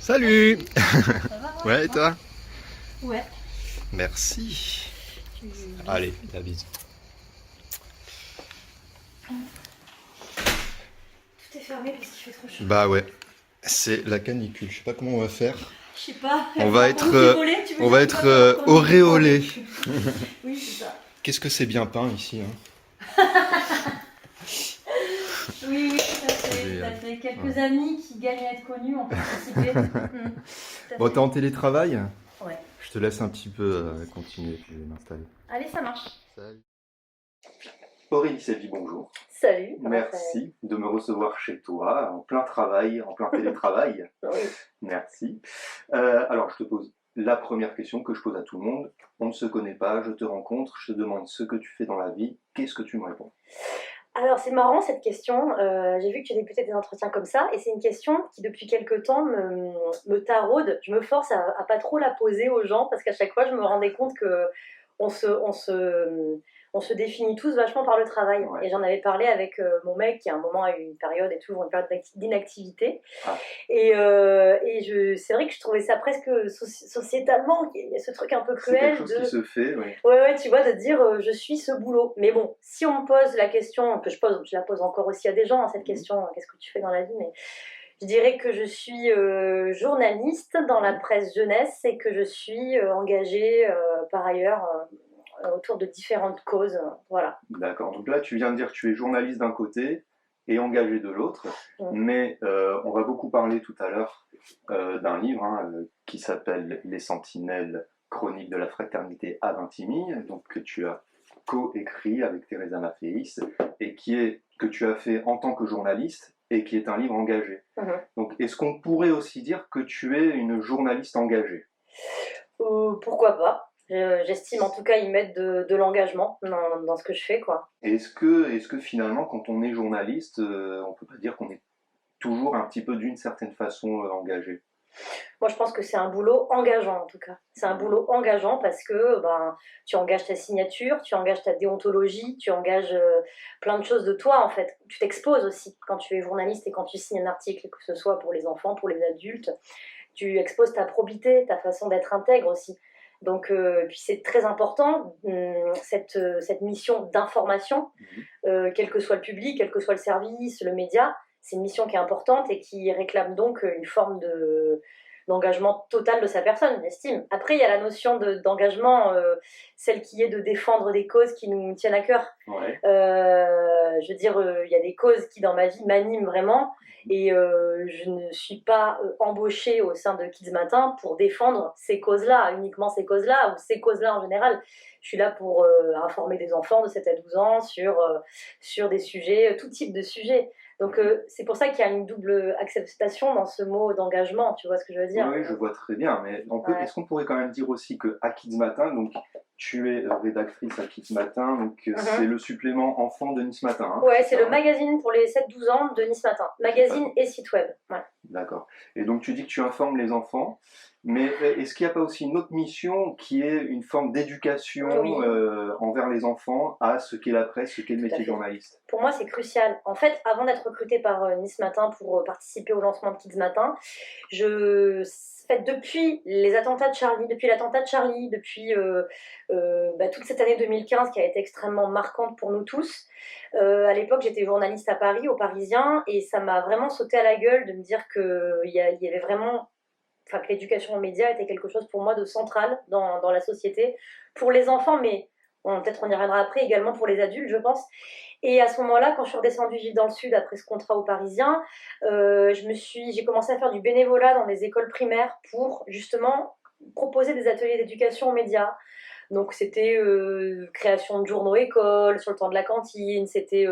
Salut. Ça va? Ouais, et toi? Ouais. Merci. Tu- Allez, la bise. Tout est fermé parce qu'il fait trop chaud. Bah ouais, c'est la canicule. Je sais pas comment on va faire. Je sais pas. On va être, Tu veux on dire va qu'on être va faire comme auréolé. Oui, c'est ça. Qu'est-ce que c'est bien peint ici, hein? Oui, oui, tout à fait. Mais, Tout à fait. Quelques ouais. amis qui gagnent à être connus ont participé. Tout à Bon, fait. t'es en télétravail? Ouais. Je te laisse un petit peu continuer, puis je vais m'installer. Allez, ça marche. Salut. Aurélie Sévy, bonjour. Salut. Merci de me recevoir chez toi, en plein travail, en plein télétravail. Oui. Merci. Alors, je te pose la première question que je pose à tout le monde. On ne se connaît pas, je te rencontre, je te demande ce que tu fais dans la vie. Qu'est-ce que tu me réponds? Alors c'est marrant cette question, j'ai vu que tu débutais des entretiens comme ça et c'est une question qui depuis quelque temps me taraude. Je me force à pas trop la poser aux gens parce qu'à chaque fois je me rendais compte que on se, on se, on se définit tous vachement par le travail. Ouais. Et j'en avais parlé avec mon mec qui à un moment a eu une période et toujours une période d'inactivité. Ah. C'est vrai que je trouvais ça presque sociétalement, il y a ce truc un peu C'est cruel quelque chose qui se fait, oui. Ouais, tu vois, de dire je suis ce boulot. Mais bon, si on me pose la question, que je la pose encore aussi à des gens, hein, cette question, qu'est-ce que tu fais dans la vie? Mais je dirais que je suis journaliste dans la presse jeunesse et que je suis engagée par ailleurs autour de différentes causes. Voilà. D'accord. Donc là, tu viens de dire que tu es journaliste d'un côté et engagé de l'autre. Mais on va beaucoup parler tout à l'heure d'un livre qui s'appelle Les Sentinelles, chroniques de la fraternité à Vintimille, donc que tu as co-écrit avec Teresa Mafféis et que tu as fait en tant que journaliste et qui est un livre engagé. Donc est-ce qu'on pourrait aussi dire que tu es une journaliste engagée? Pourquoi pas? J'estime en tout cas y mettre de l'engagement dans ce que je fais, quoi. Est-ce que finalement, quand on est journaliste, on peut pas dire qu'on est toujours un petit peu d'une certaine façon engagé? Moi, je pense que c'est un boulot engageant, en tout cas. C'est un boulot engageant parce que ben, tu engages ta signature, tu engages ta déontologie, tu engages plein de choses de toi, en fait. Tu t'exposes aussi quand tu es journaliste et quand tu signes un article, que ce soit pour les enfants, pour les adultes. Tu exposes ta probité, ta façon d'être intègre aussi. Donc, puis c'est très important, cette mission d'information, quel que soit le public, quel que soit le service, le média. C'est une mission qui est importante et qui réclame donc une forme d'engagement total de sa personne, j'estime. Après, il y a la notion d'engagement, celle qui est de défendre des causes qui nous tiennent à cœur. Ouais. Je veux dire, il y a des causes qui, dans ma vie, m'animent vraiment. Et je ne suis pas embauchée au sein de Kids Matin pour défendre ces causes-là, uniquement ces causes-là, ou ces causes-là en général. Je suis là pour informer des enfants de 7 à 12 ans sur des sujets, tout type de sujets. Donc c'est pour ça qu'il y a une double acceptation dans ce mot d'engagement, tu vois ce que je veux dire? Oui, je vois très bien, mais Ouais. est-ce qu'on pourrait quand même dire aussi qu'à Kids Matin, donc tu es rédactrice à Kids Matin, donc c'est le supplément enfant de Nice Matin, hein, Ouais, c'est ça, le magazine pour les 7-12 ans de Nice Matin. Magazine et site web. Ouais. D'accord. Et donc tu dis que tu informes les enfants, mais est-ce qu'il n'y a pas aussi une autre mission qui est une forme d'éducation Oui. envers les enfants à ce qu'est la presse, ce qu'est le métier de journaliste? Pour moi, c'est crucial. En fait, avant d'être recrutée par Nice Matin pour participer au lancement de Kids Matin, depuis les attentats de Charlie, depuis toute cette année 2015 qui a été extrêmement marquante pour nous tous. À l'époque, j'étais journaliste à Paris, au Parisien, et ça m'a vraiment sauté à la gueule de me dire qu'il y avait vraiment, enfin, que l'éducation aux médias était quelque chose pour moi de central dans la société, pour les enfants, mais peut-être on y reviendra après, également pour les adultes, je pense. Et à ce moment-là, quand je suis redescendue vivre dans le sud après ce contrat au Parisien, j'ai commencé à faire du bénévolat dans des écoles primaires pour justement proposer des ateliers d'éducation aux médias. Donc c'était création de journaux écoles, sur le temps de la cantine, c'était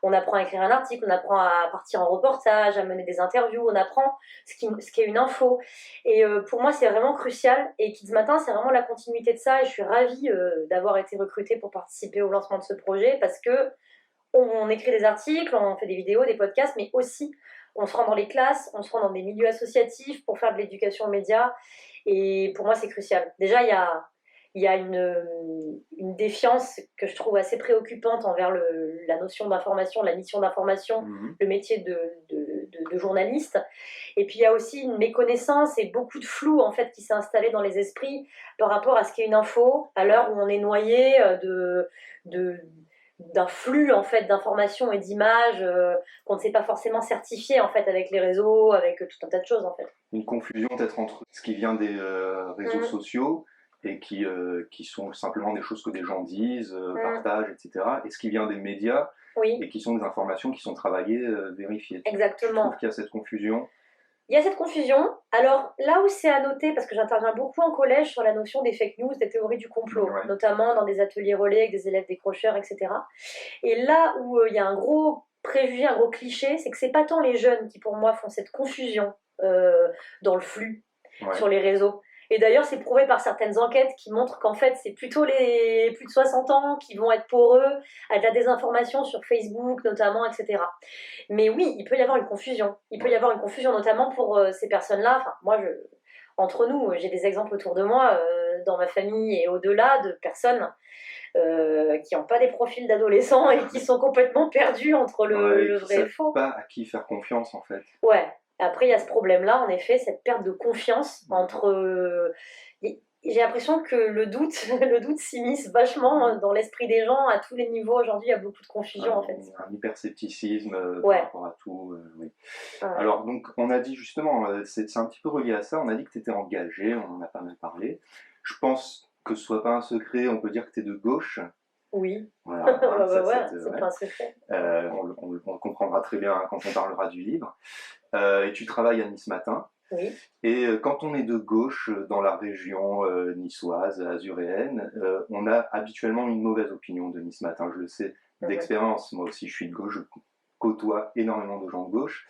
on apprend à écrire un article, on apprend à partir en reportage, à mener des interviews, on apprend ce qu'est une info. Et pour moi c'est vraiment crucial, et Kids Matin c'est vraiment la continuité de ça, et je suis ravie d'avoir été recrutée pour participer au lancement de ce projet, parce que on écrit des articles, on fait des vidéos, des podcasts, mais aussi on se rend dans les classes, on se rend dans des milieux associatifs pour faire de l'éducation aux médias. Et pour moi, c'est crucial. Déjà, il y a une défiance que je trouve assez préoccupante envers la notion d'information, la mission d'information, le métier de journalistes. Et puis il y a aussi une méconnaissance et beaucoup de flou en fait qui s'est installé dans les esprits par rapport à ce qu'est une info, à l'heure où on est noyé de d'un flux en fait d'informations et d'images qu'on ne sait pas forcément certifier en fait avec les réseaux, avec tout un tas de choses en fait. Une confusion peut-être entre ce qui vient des réseaux sociaux et qui sont simplement des choses que des gens disent, partagent, etc. Et ce qui vient des médias Oui, et qui sont des informations qui sont travaillées, vérifiées. Tu exactement. trouves qu'il y a cette confusion? Il y a cette confusion. Alors là où c'est à noter, parce que j'interviens beaucoup en collège sur la notion des fake news, des théories du complot, Ouais. notamment dans des ateliers relais avec des élèves décrocheurs, etc. Et là où il y a un gros préjugé, un gros cliché, c'est que c'est pas tant les jeunes qui pour moi font cette confusion dans le flux Ouais. sur les réseaux. Et d'ailleurs, c'est prouvé par certaines enquêtes qui montrent qu'en fait, c'est plutôt les plus de 60 ans qui vont être poreux à de la désinformation sur Facebook notamment, etc. Mais oui, il peut y avoir une confusion. Il peut y avoir une confusion notamment pour ces personnes-là. Enfin, moi, entre nous, j'ai des exemples autour de moi, dans ma famille et au-delà, de personnes qui n'ont pas des profils d'adolescents et qui sont complètement perdus entre le vrai et le faux. Pas à qui faire confiance en fait. Ouais. Après, il y a ce problème-là, en effet, cette perte de confiance entre. J'ai l'impression que le doute, le doute s'immisce vachement dans l'esprit des gens à tous les niveaux. Aujourd'hui, il y a beaucoup de confusion en fait. Un hyperscepticisme Ouais. par rapport à tout. Oui. Ouais. Alors, donc, on a dit justement, c'est un petit peu relié à ça, on a dit que tu étais engagé, on en a pas mal parlé. Je pense que ce soit pas un secret, on peut dire que tu es de gauche. Oui. Voilà, C'est pas un secret. on le comprendra très bien quand on parlera du livre. Et tu travailles à Nice Matin. Oui. Et quand on est de gauche dans la région niçoise, azuréenne, on a habituellement une mauvaise opinion de Nice Matin. Je le sais d'expérience, moi aussi je suis de gauche, je côtoie énormément de gens de gauche.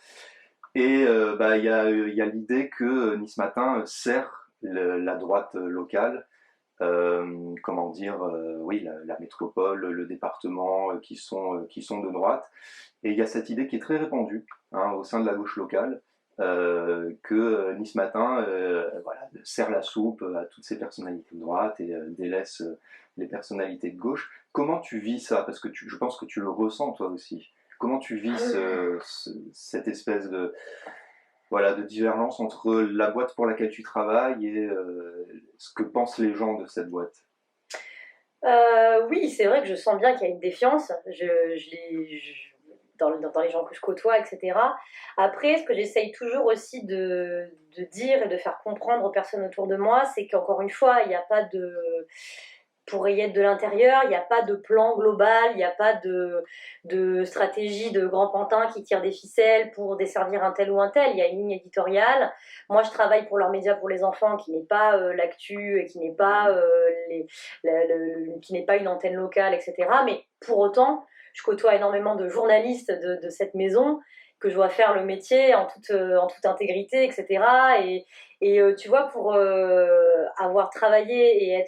Et il y a l'idée que Nice Matin sert la droite locale, comment dire, oui, la métropole, le département, qui sont de droite. Et il y a cette idée qui est très répandue au sein de la gauche locale, que Nice Matin voilà, sert la soupe à toutes ces personnalités de droite et délaisse les personnalités de gauche. Comment tu vis ça? Parce que je pense que tu le ressens toi aussi. Comment tu vis cette espèce de, voilà, de divergence entre la boîte pour laquelle tu travailles et ce que pensent les gens de cette boîte? Oui, c'est vrai que je sens bien qu'il y a une défiance. Dans les gens que je côtoie, etc. Après, ce que j'essaye toujours aussi de dire et de faire comprendre aux personnes autour de moi, c'est qu'encore une fois, il n'y a pas de. Pour y être de l'intérieur, il n'y a pas de plan global, il n'y a pas de stratégie de grand pantin qui tire des ficelles pour desservir un tel ou un tel. Il y a une ligne éditoriale. Moi, je travaille pour leur média pour les enfants qui n'est pas l'actu, qui n'est pas, qui n'est pas une antenne locale, etc. Mais pour autant, je côtoie énormément de journalistes de cette maison que je dois faire le métier en toute intégrité, etc. Et tu vois, pour avoir travaillé et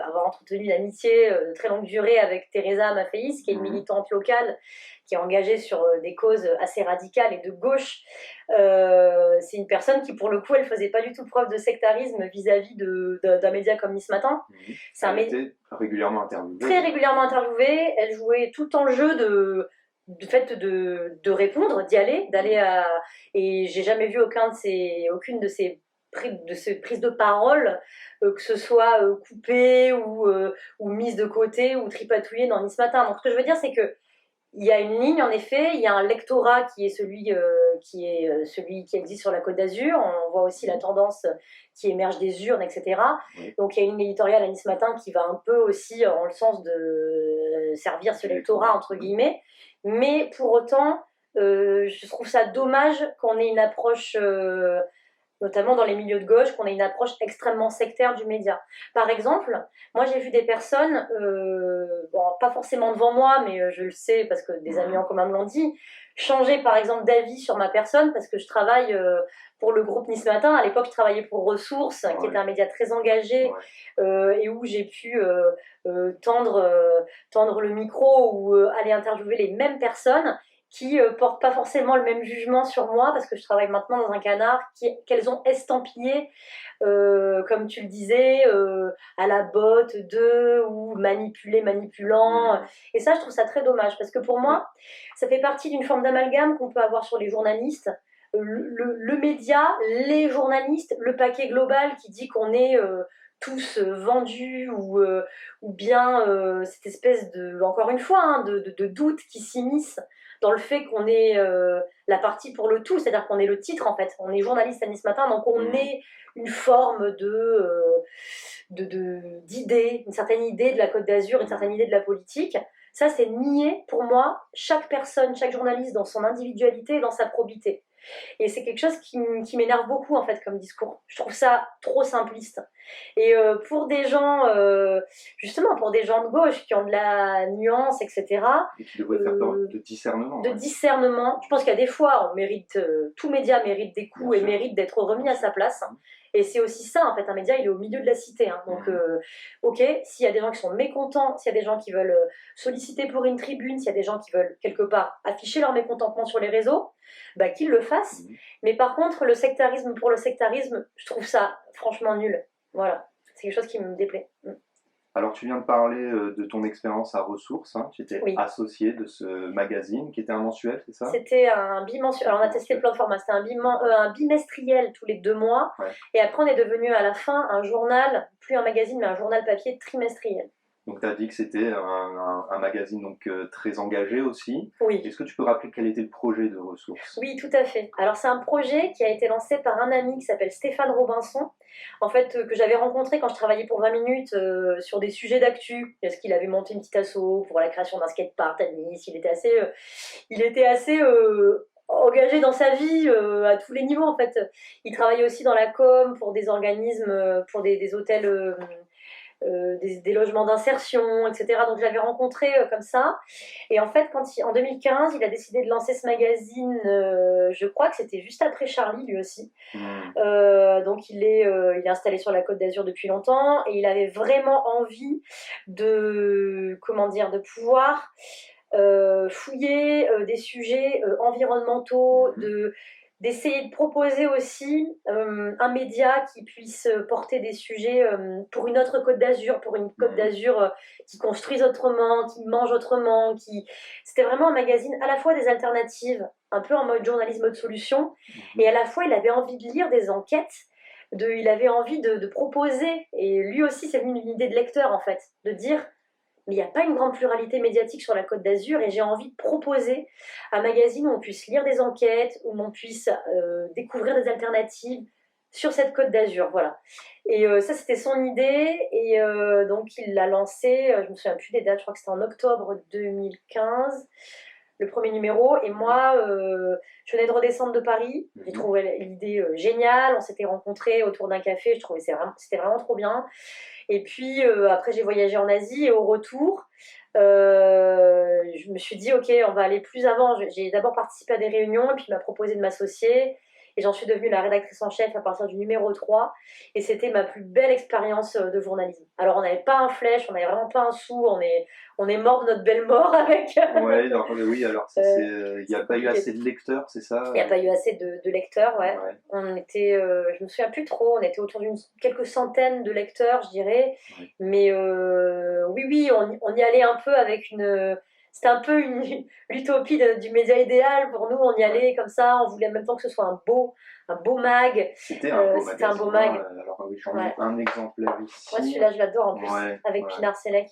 avoir entretenu l'amitié de très longue durée avec Teresa Maffeis, qui est une militante locale, qui est engagée sur des causes assez radicales et de gauche, c'est une personne qui, pour le coup, elle faisait pas du tout preuve de sectarisme vis-à-vis d'un média comme Nice Matin. Elle était régulièrement interviewée. Très régulièrement interviewée. Elle jouait tout le temps le jeu du fait de répondre, d'aller à. Et j'ai jamais vu aucune de ces prises de parole, que ce soit coupée ou mise de côté ou tripatouillée dans Nice Matin. Donc ce que je veux dire, c'est que il y a une ligne, en effet, il y a un lectorat qui est celui qui existe sur la Côte d'Azur. On voit aussi la tendance qui émerge des urnes, etc. Oui. Donc il y a une ligne éditoriale à Nice Matin qui va un peu aussi en le sens de servir ce lectorat, entre guillemets. Mais pour autant, je trouve ça dommage qu'on ait une approche, notamment dans les milieux de gauche, qu'on ait une approche extrêmement sectaire du média. Par exemple, moi j'ai vu des personnes, bon, pas forcément devant moi, mais je le sais parce que des amis en commun me l'ont dit, changer par exemple d'avis sur ma personne parce que je travaille pour le groupe Nice Matin. À l'époque, je travaillais pour Ressources, qui était un média très engagé et où j'ai pu tendre le micro ou aller interviewer les mêmes personnes qui portent pas forcément le même jugement sur moi, parce que je travaille maintenant dans un canard qu'elles ont estampillé, comme tu le disais, à la botte de, ou manipulé, manipulant. Et ça, je trouve ça très dommage, parce que pour moi, ça fait partie d'une forme d'amalgame qu'on peut avoir sur les journalistes. Le média, les journalistes, le paquet global qui dit qu'on est tous vendus, ou bien cette espèce de, encore une fois, hein, de doute qui s'immisce dans le fait qu'on est la partie pour le tout, c'est-à-dire qu'on est le titre en fait, on est journaliste à Nice Matin, donc on est une forme d'idée, une certaine idée de la Côte d'Azur, une certaine idée de la politique. Ça, c'est nier pour moi chaque personne, chaque journaliste dans son individualité et dans sa probité. Et c'est quelque chose qui m'énerve beaucoup en fait comme discours. Je trouve ça trop simpliste. Et pour des gens, justement pour des gens de gauche qui ont de la nuance, etc. Et qui devraient faire de discernement. De discernement. Je pense qu'il y a des fois, on mérite, tout média mérite des coups et mérite d'être remis à sa place. Et c'est aussi ça, en fait, un média, il est au milieu de la cité. Hein. Donc, ok, s'il y a des gens qui sont mécontents, s'il y a des gens qui veulent solliciter pour une tribune, s'il y a des gens qui veulent, quelque part, afficher leur mécontentement sur les réseaux, bah, qu'ils le fassent. Mais par contre, le sectarisme pour le sectarisme, je trouve ça franchement nul. Voilà, c'est quelque chose qui me déplaît. Alors, tu viens de parler de ton expérience à Ressources. Hein. Tu étais associée de ce magazine qui était un mensuel, c'est ça? C'était un bimensuel. Alors, on a testé plein de formats. C'était un bimestriel tous les 2 mois. Ouais. Et après, on est devenu à la fin un journal, plus un magazine, mais un journal papier trimestriel. Donc, tu as dit que c'était un magazine donc, très engagé aussi. Oui. Est-ce que tu peux rappeler quel était le projet de Ressources? Oui, tout à fait. Alors, c'est un projet qui a été lancé par un ami qui s'appelle Stéphane Robinson, en fait, que j'avais rencontré quand je travaillais pour 20 minutes sur des sujets d'actu, parce qu'il avait monté une petite asso pour la création d'un skatepark à Nice. Il était assez engagé dans sa vie à tous les niveaux, en fait. Il travaillait aussi dans la com pour des organismes, pour des hôtels... des logements d'insertion, etc. Donc je l'avais rencontré comme ça. Et en fait, en 2015, il a décidé de lancer ce magazine, je crois que c'était juste après Charlie, lui aussi. Donc il est installé sur la Côte d'Azur depuis longtemps, et il avait vraiment envie de pouvoir fouiller des sujets environnementaux, d'essayer de proposer aussi un média qui puisse porter des sujets pour une autre Côte d'Azur, pour une Côte d'Azur qui construise autrement, qui mange autrement. C'était vraiment un magazine à la fois des alternatives, un peu en mode journalisme mode solution, et à la fois il avait envie de lire des enquêtes, il avait envie de proposer, et lui aussi c'est une idée de lecteur en fait, de dire mais il n'y a pas une grande pluralité médiatique sur la Côte d'Azur, et j'ai envie de proposer un magazine où on puisse lire des enquêtes, où on puisse découvrir des alternatives sur cette Côte d'Azur, voilà. Et ça, c'était son idée, et donc il l'a lancé, je me souviens plus des dates, je crois que c'était en octobre 2015, le premier numéro, et moi, je venais de redescendre de Paris, j'ai trouvé l'idée géniale, on s'était rencontrés autour d'un café, je trouvais c'était vraiment trop bien. Et puis après j'ai voyagé en Asie, et au retour je me suis dit ok, on va aller plus avant. J'ai d'abord participé à des réunions, et puis il m'a proposé de m'associer, et j'en suis devenue la rédactrice en chef à partir du numéro 3, et c'était ma plus belle expérience de journalisme. Alors on n'avait pas un flèche, on n'avait vraiment pas un sou, on est mort de notre belle mort avec... oui, alors il n'y a pas eu assez de lecteurs, c'est ça? Il n'y a pas eu assez de lecteurs, ouais. On était, je me souviens plus trop, on était autour d'une quelques centaines de lecteurs, je dirais. Mais oui, on y allait un peu avec c'était un peu l'utopie du média idéal pour nous. On y allait comme ça, on voulait en même temps que ce soit un beau mag. C'était un beau mag. Alors oui, j'en ai un exemplaire ici. Moi, celui-là, je l'adore en plus, avec Pinar Selek.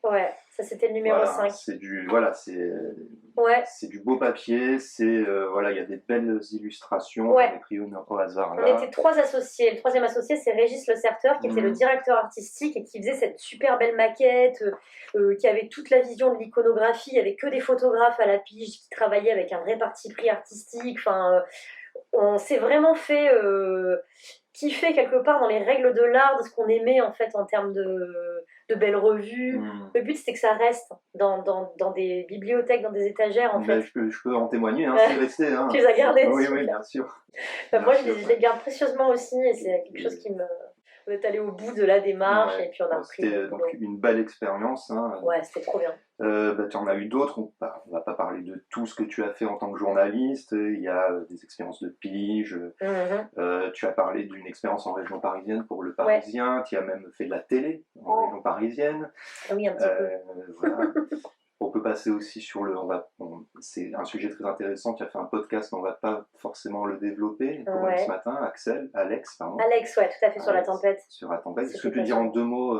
Ouais, ça c'était le numéro 5. C'est du beau papier, il y a des belles illustrations, on est pris au hasard. On était 3 associés. Le 3e associé, c'est Régis Le Certeur, qui était le directeur artistique et qui faisait cette super belle maquette, qui avait toute la vision de l'iconographie. Il n'y avait que des photographes à la pige qui travaillaient avec un vrai parti pris artistique. Enfin, on s'est vraiment fait kiffer quelque part dans les règles de l'art, de ce qu'on aimait en fait en termes de belles revues. Le but c'était que ça reste dans des bibliothèques, dans des étagères en fait. Je peux en témoigner, c'est resté. Tu les as gardés? Oui, bien sûr. Moi je les garde précieusement aussi, et c'est quelque chose qui me... On est allé au bout de la démarche Ouais. et puis on a repris. C'était donc une belle expérience. Hein. Ouais, c'était trop bien. Tu en as eu d'autres. On va pas parler de tout ce que tu as fait en tant que journaliste. Il y a des expériences de pige. Tu as parlé d'une expérience en région parisienne pour Le Parisien. Tu as même fait de la télé en région parisienne. Oui, un petit peu. Voilà. On peut passer aussi sur c'est un sujet très intéressant. Tu as fait un podcast, mais on ne va pas forcément le développer pour ce matin. Alex, pardon. Alex, ouais, tout à fait, sur la tempête. Sur la tempête. Est-ce que tu peux dire en 2 mots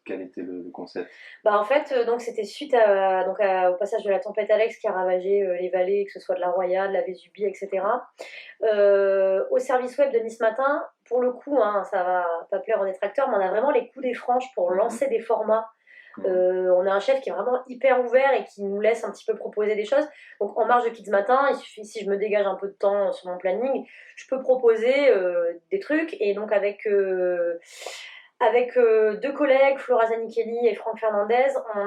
quel était le concept? En fait, donc c'était suite au passage de la tempête Alex qui a ravagé les vallées, que ce soit de la Roya, de la Vésubie, etc. Au service web de Nice Matin, pour le coup, ça va pas plaire aux détracteurs, mais on a vraiment les coups des franches pour lancer des formats. On a un chef qui est vraiment hyper ouvert et qui nous laisse un petit peu proposer des choses. Donc en marge de Kids Matin, il suffit, si je me dégage un peu de temps sur mon planning, je peux proposer des trucs. Et donc avec 2 collègues, Flora Zanichelli et Franck Fernandez, on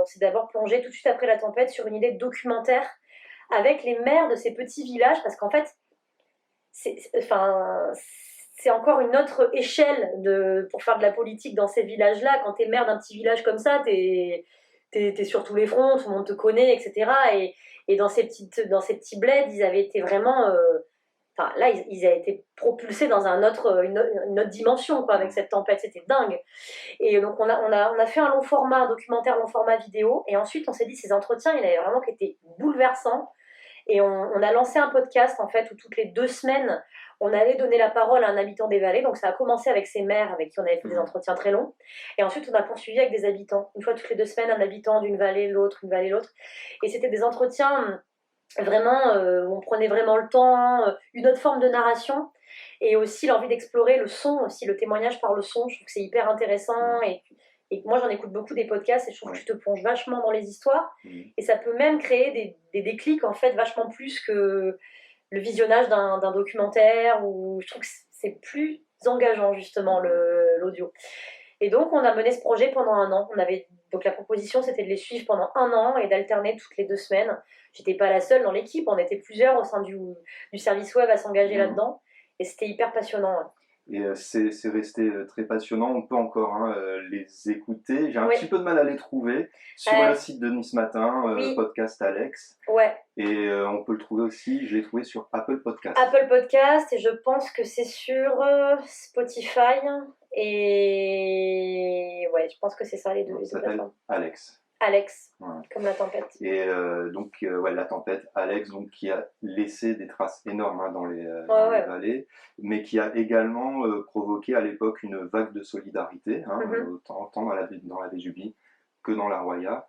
s'est d'abord plongé tout de suite après la tempête sur une idée de documentaire avec les maires de ces petits villages, parce qu'en fait, c'est encore une autre échelle pour faire de la politique dans ces villages-là. Quand t'es maire d'un petit village comme ça, t'es sur tous les fronts, tout le monde te connaît, etc. Et dans ces petits bleds, ils avaient été vraiment... là, ils avaient été propulsés dans une autre dimension, quoi, avec cette tempête. C'était dingue. Et donc, on a fait un long format, un documentaire long format vidéo. Et ensuite, on s'est dit, ces entretiens, il y en avait vraiment qui étaient bouleversants. Et on a lancé un podcast, en fait, où toutes les 2 semaines, on allait donner la parole à un habitant des vallées. Donc ça a commencé avec ces maires avec qui on avait fait des entretiens très longs. Et ensuite, on a poursuivi avec des habitants. Une fois toutes les 2 semaines, un habitant d'une vallée, l'autre, une vallée, l'autre. Et c'était des entretiens vraiment où on prenait vraiment le temps, une autre forme de narration. Et aussi l'envie d'explorer le son, aussi le témoignage par le son. Je trouve que c'est hyper intéressant. Et moi, j'en écoute beaucoup des podcasts et je trouve que tu te plonges vachement dans les histoires. Et ça peut même créer des déclics, en fait, vachement plus que le visionnage d'un documentaire. Je trouve que c'est plus engageant, justement, l'audio. Et donc, on a mené ce projet pendant 1 an. Donc, la proposition, c'était de les suivre pendant 1 an et d'alterner toutes les 2 semaines. J'étais pas la seule dans l'équipe, on était plusieurs au sein du service web à s'engager là-dedans. Et c'était hyper passionnant. Et c'est resté très passionnant. On peut encore les écouter. J'ai un petit peu de mal à les trouver sur le site de Nice Matin, podcast Alex. Ouais. Et on peut le trouver aussi, je l'ai trouvé sur Apple Podcast. Apple Podcast, et je pense que c'est sur Spotify. Et ouais, je pense que c'est ça les deux. Ça s'appelle Alex. Alex, comme la tempête. Et la tempête, Alex, donc, qui a laissé des traces énormes dans les vallées, mais qui a également provoqué à l'époque une vague de solidarité, autant dans la Vésubie que dans la Roya,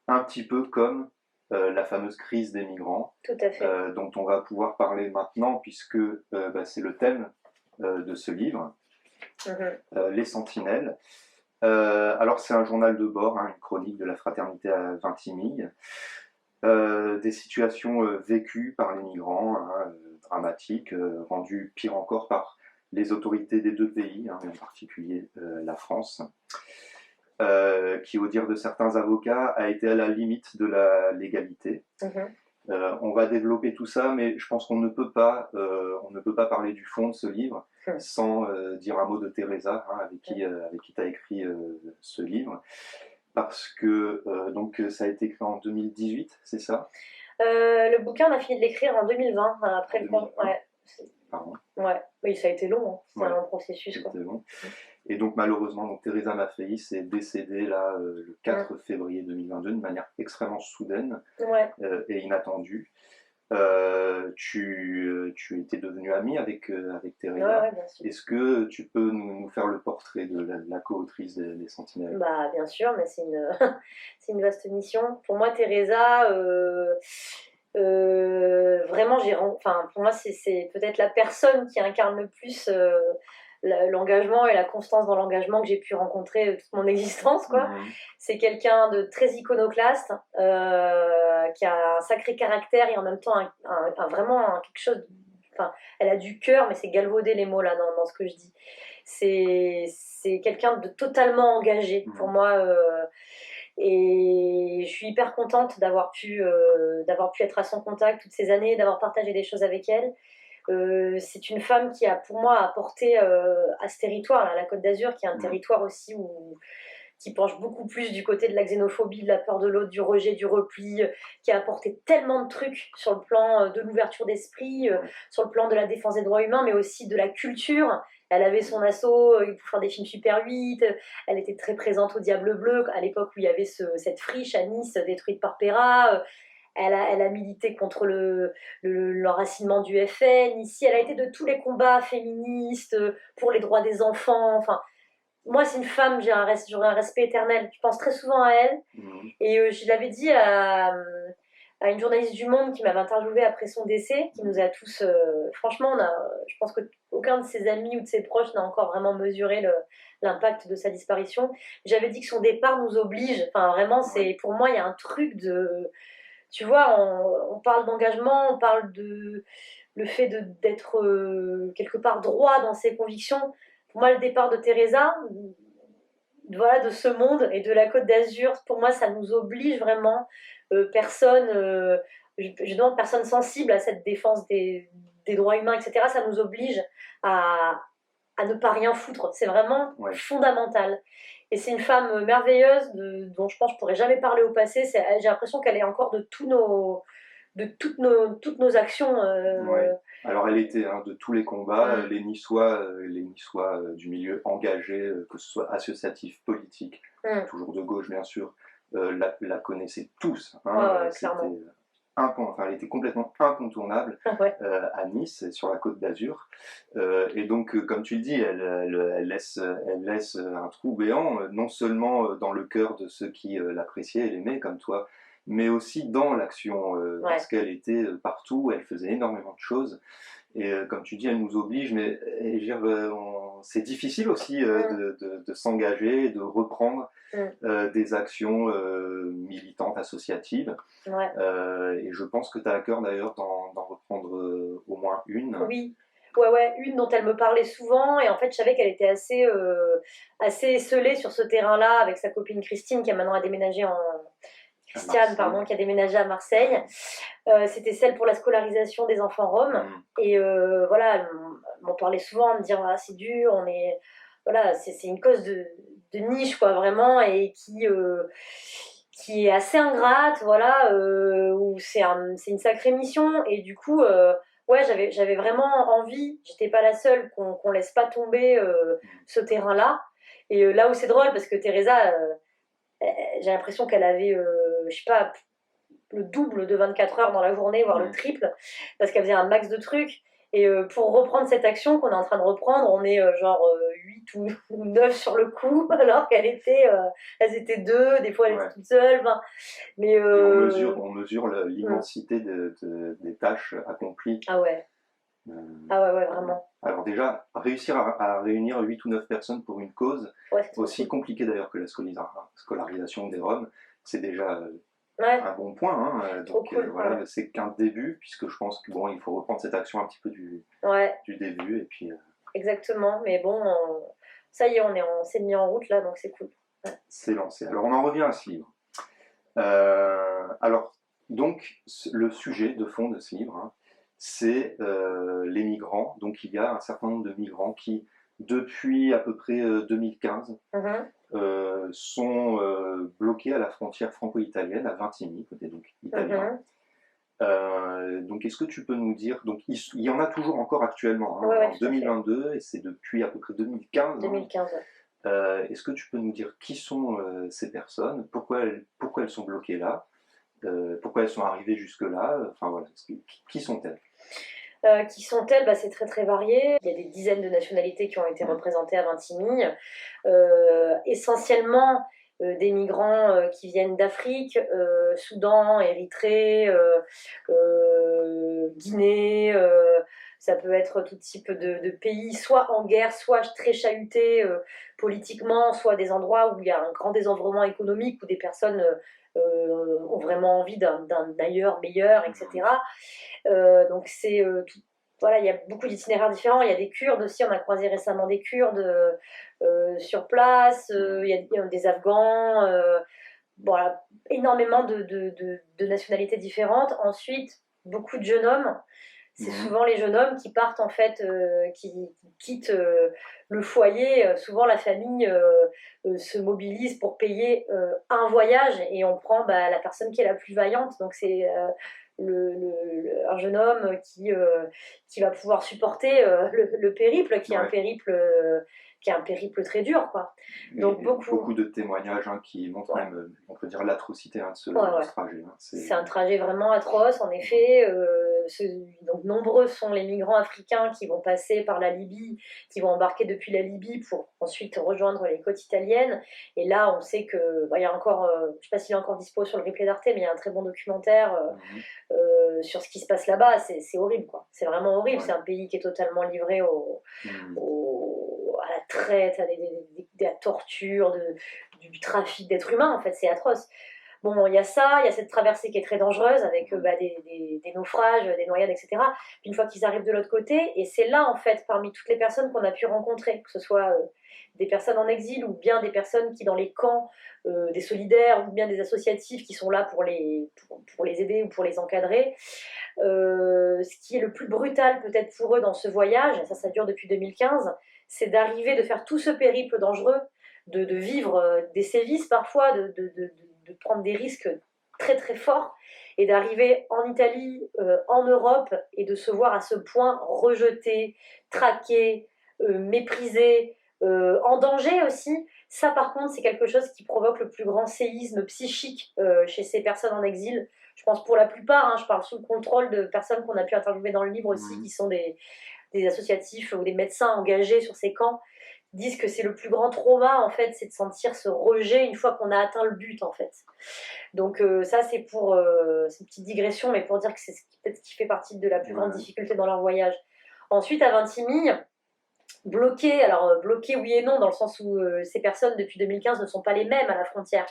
un petit peu comme la fameuse crise des migrants, tout à fait. dont on va pouvoir parler maintenant, puisque c'est le thème de ce livre, Les Sentinelles. Alors c'est un journal de bord, une chronique de la fraternité à Vintimille, des situations vécues par les migrants, dramatiques, rendues pire encore par les autorités des 2 pays, et en particulier la France, qui, au dire de certains avocats, a été à la limite de la légalité. On va développer tout ça, mais je pense qu'on ne peut pas parler du fond de ce livre sans dire un mot de Teresa, avec qui tu as écrit ce livre, parce que ça a été écrit en 2018, c'est ça? Le bouquin, on a fini de l'écrire en 2020, après le temps. Pardon. Ouais, oui, ça a été long, c'est un long processus. C'était long. Et donc malheureusement, Teresa Maffei est décédée là, le 4 février 2022 de manière extrêmement soudaine et inattendue. Tu étais devenue amie avec Teresa. Bien sûr. Est-ce que tu peux nous faire le portrait de la co-autrice des Sentinelles? Bien sûr, mais c'est une vaste mission. Pour moi, Teresa, vraiment, pour moi, c'est peut-être la personne qui incarne le plus l'engagement et la constance dans l'engagement que j'ai pu rencontrer toute mon existence, quoi. C'est quelqu'un de très iconoclaste, qui a un sacré caractère et en même temps vraiment quelque chose. Elle a du cœur, mais c'est galvaudé les mots là dans ce que je dis. C'est quelqu'un de totalement engagé pour moi. Et je suis hyper contente d'avoir pu être à son contact toutes ces années, d'avoir partagé des choses avec elle. C'est une femme qui a, pour moi, apporté à ce territoire, là, la Côte d'Azur, qui est un territoire aussi qui penche beaucoup plus du côté de la xénophobie, de la peur de l'autre, du rejet, du repli, qui a apporté tellement de trucs sur le plan de l'ouverture d'esprit, sur le plan de la défense des droits humains, mais aussi de la culture. Elle avait son asso pour faire des films Super 8, elle était très présente au Diable Bleu, à l'époque où il y avait cette friche à Nice détruite par Pera. Elle a milité contre l'enracinement du FN. Ici, elle a été de tous les combats féministes, pour les droits des enfants. Enfin, moi, c'est une femme, j'aurais un respect éternel. Je pense très souvent à elle. Et je l'avais dit à une journaliste du Monde qui m'avait interviewée après son décès, qui nous a tous... franchement, je pense qu'aucun de ses amis ou de ses proches n'a encore vraiment mesuré l'impact de sa disparition. J'avais dit que son départ nous oblige. Enfin, vraiment, pour moi, il y a un truc de... Tu vois, on parle d'engagement, on parle de le fait d'être quelque part droit dans ses convictions. Pour moi, le départ de Teresa, voilà, de ce monde et de la Côte d'Azur, pour moi, ça nous oblige vraiment, je demande personne sensible à cette défense des droits humains, etc. Ça nous oblige à ne pas rien foutre. C'est vraiment fondamental. Et c'est une femme merveilleuse dont je pense que je pourrais jamais parler au passé. J'ai l'impression qu'elle est encore de toutes nos actions. Alors elle était de tous les combats, les Niçois du milieu engagé, que ce soit associatif, politique, toujours de gauche bien sûr, la connaissaient tous. Clairement. Enfin, elle était complètement incontournable à Nice, sur la Côte d'Azur. Et donc, comme tu le dis, elle laisse un trou béant, non seulement dans le cœur de ceux qui l'appréciaient et l'aimaient comme toi, mais aussi dans l'action, parce qu'elle était partout, elle faisait énormément de choses. Et comme tu dis, elle nous oblige, mais c'est difficile aussi de s'engager, de reprendre des actions militantes, associatives. Et je pense que tu as à cœur d'ailleurs d'en reprendre au moins une. Oui. Une dont elle me parlait souvent, et en fait je savais qu'elle était assez esselée sur ce terrain-là avec sa copine Christine qui a maintenant déménagé Christiane, pardon, qui a déménagé à Marseille. C'était celle pour la scolarisation des enfants roms. Et voilà, elle m'en parlait souvent, me dire c'est dur, voilà, c'est une cause de niche, quoi, vraiment, et qui est assez ingrate, voilà, où c'est une sacrée mission. Et du coup, j'avais vraiment envie, j'étais pas la seule, qu'on laisse pas tomber ce terrain-là. Et là où c'est drôle, parce que Teresa, j'ai l'impression qu'elle avait, je sais pas, le double de 24 heures dans la journée, voire le triple, parce qu'elle faisait un max de trucs. Et pour reprendre cette action qu'on est en train de reprendre, on est 8 ou 9 sur le coup, alors qu'elles étaient 2, des fois elles étaient toutes seules. Mais, et on mesure l'immensité des tâches accomplies. Ah ouais. Vraiment. Alors déjà, réussir à réunir 8 ou 9 personnes pour une cause, aussi compliquée d'ailleurs que la scolarisation des Roms, c'est déjà un bon point. Donc cool, voilà, c'est qu'un début, puisque je pense que il faut reprendre cette action un petit peu du début. Et puis, exactement, mais bon, ça y est, on s'est mis en route là, donc c'est cool. C'est lancé. Alors on en revient à ce livre. Alors, donc, le sujet de fond de ce livre, c'est les migrants. Donc il y a un certain nombre de migrants qui, depuis à peu près 2015, sont bloqués à la frontière franco-italienne, à Vintimille, côté donc italien. Donc est-ce que tu peux nous dire, donc il y en a toujours encore actuellement, en 2022, et c'est depuis à peu près 2015. 2015, Est-ce que tu peux nous dire qui sont ces personnes, pourquoi elles sont bloquées là, pourquoi elles sont arrivées jusque-là, enfin voilà, qui sont-elles? Qui sont-elles? C'est très très varié. Il y a des dizaines de nationalités qui ont été représentées à Vintimille. Essentiellement des migrants qui viennent d'Afrique, Soudan, Érythrée, Guinée. Ça peut être tout type de pays, soit en guerre, soit très chahutés politiquement, soit des endroits où il y a un grand désœuvrement économique, où des personnes ont vraiment envie d'un ailleurs meilleur, etc. Donc c'est voilà, il y a beaucoup d'itinéraires différents. Il y a des Kurdes aussi, on a croisé récemment des Kurdes sur place. Il y a des Afghans. Voilà, énormément de nationalités différentes. Ensuite, beaucoup de jeunes hommes C'est souvent les jeunes hommes qui partent en fait, qui quittent le foyer. Souvent la famille se mobilise pour payer un voyage et on prend la personne qui est la plus vaillante. Donc c'est un jeune homme qui va pouvoir supporter le périple, qui est un périple très dur, quoi. Donc beaucoup de témoignages qui montrent même, on peut dire, l'atrocité de ce trajet. C'est un trajet vraiment atroce, en effet. Donc nombreux sont les migrants africains qui vont passer par la Libye, qui vont embarquer depuis la Libye pour ensuite rejoindre les côtes italiennes. Et là, on sait que il y a encore, je ne sais pas s'il est encore dispo sur le replay d'Arte, mais il y a un très bon documentaire sur ce qui se passe là-bas. C'est horrible, quoi. C'est vraiment horrible. C'est un pays qui est totalement livré à la traite, à la torture, du trafic d'êtres humains. En fait, c'est atroce. Bon, il y a ça, il y a cette traversée qui est très dangereuse avec des naufrages, des noyades, etc. Puis une fois qu'ils arrivent de l'autre côté, et c'est là, en fait, parmi toutes les personnes qu'on a pu rencontrer, que ce soit des personnes en exil ou bien des personnes qui, dans les camps, des solidaires ou bien des associatifs qui sont là pour les aider ou pour les encadrer, ce qui est le plus brutal peut-être pour eux dans ce voyage, ça dure depuis 2015, c'est d'arriver, de faire tout ce périple dangereux, de vivre des sévices parfois, de prendre des risques très très forts et d'arriver en Italie, en Europe et de se voir à ce point rejeté, traqué, méprisé, en danger aussi. Ça par contre c'est quelque chose qui provoque le plus grand séisme psychique chez ces personnes en exil. Je pense pour la plupart, je parle sous le contrôle de personnes qu'on a pu interviewer dans le livre aussi, qui sont des associatifs ou des médecins engagés sur ces camps, disent que c'est le plus grand trauma en fait, c'est de sentir ce rejet une fois qu'on a atteint le but en fait. Donc ça c'est pour c'est une petite digression, mais pour dire que c'est peut-être ce qui fait partie de la plus grande difficulté dans leur voyage. Ensuite à Vintimille, bloqué oui et non, dans le sens où ces personnes depuis 2015 ne sont pas les mêmes à la frontière,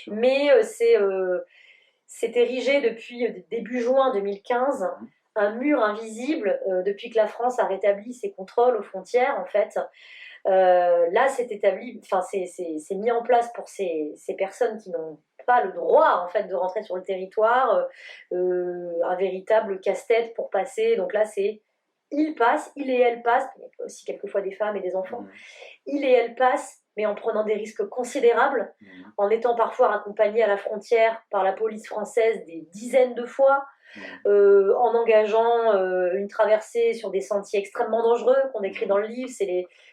mais c'est érigé depuis début juin 2015 un mur invisible depuis que la France a rétabli ses contrôles aux frontières en fait. Là, c'est établi, enfin, c'est mis en place pour ces personnes qui n'ont pas le droit en fait de rentrer sur le territoire, un véritable casse-tête pour passer. Donc là, c'est il et elle passent, il y a aussi quelquefois des femmes et des enfants. Il et elle passent, mais en prenant des risques considérables, en étant parfois accompagnés à la frontière par la police française des dizaines de fois. En engageant une traversée sur des sentiers extrêmement dangereux qu'on décrit dans le livre,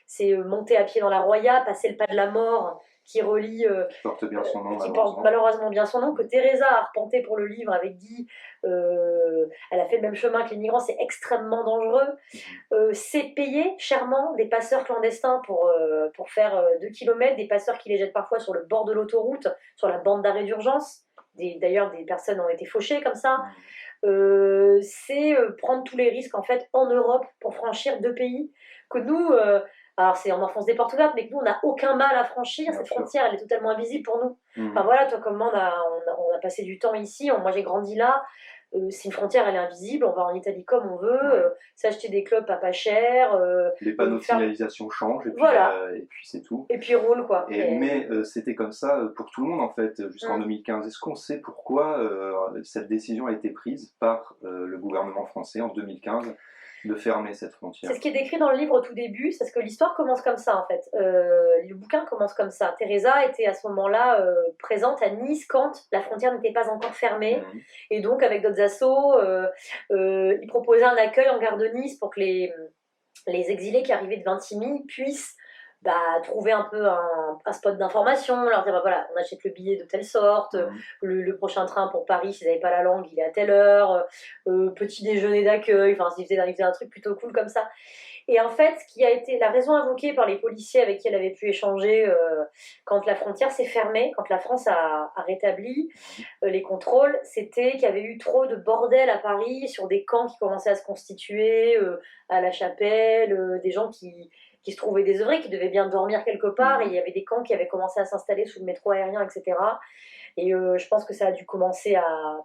c'est monter à pied dans la Roya, passer le pas de la mort qui relie, qui porte bien son nom, qui porte malheureusement bien son nom, que Teresa a arpenté pour le livre avec Guy. Elle a fait le même chemin que les migrants, c'est extrêmement dangereux. C'est payer chèrement des passeurs clandestins pour faire 2 kilomètres, des passeurs qui les jettent parfois sur le bord de l'autoroute, sur la bande d'arrêt d'urgence. D'ailleurs, des personnes ont été fauchées comme ça. C'est prendre tous les risques en fait en Europe pour franchir 2 pays que nous, alors on enfonce des portes ouvertes, mais que nous on n'a aucun mal à franchir. Cette frontière elle est totalement invisible pour nous. Enfin voilà, toi comme moi on a passé du temps ici, moi j'ai grandi là. C'est une frontière, elle est invisible, on va en Italie comme on veut, s'acheter des clopes à pas cher. Les panneaux de signalisation changent, et puis, et puis c'est tout. Et puis roule, quoi. Mais c'était comme ça pour tout le monde, en fait, jusqu'en 2015. Est-ce qu'on sait pourquoi cette décision a été prise par le gouvernement français en 2015 de fermer cette frontière? C'est ce qui est décrit dans le livre au tout début, c'est parce que l'histoire commence comme ça en fait. Le bouquin commence comme ça. Teresa était à ce moment-là présente à Nice quand la frontière n'était pas encore fermée. Et donc avec d'autres assos, ils proposaient un accueil en gare de Nice pour que les exilés qui arrivaient de Vintimille puissent trouver un peu un spot d'information, leur dire voilà, on achète le billet de telle sorte, le prochain train pour Paris, s'ils n'avaient pas la langue, il est à telle heure, petit déjeuner d'accueil, enfin ils faisaient un truc plutôt cool comme ça. Et en fait, ce qui a été la raison invoquée par les policiers avec qui elle avait pu échanger quand la frontière s'est fermée, quand la France a rétabli les contrôles, c'était qu'il y avait eu trop de bordel à Paris sur des camps qui commençaient à se constituer, à la Chapelle, des gens qui se trouvaient désœuvrés, qui devaient bien dormir quelque part, et il y avait des camps qui avaient commencé à s'installer sous le métro aérien, etc. Et je pense que ça a dû commencer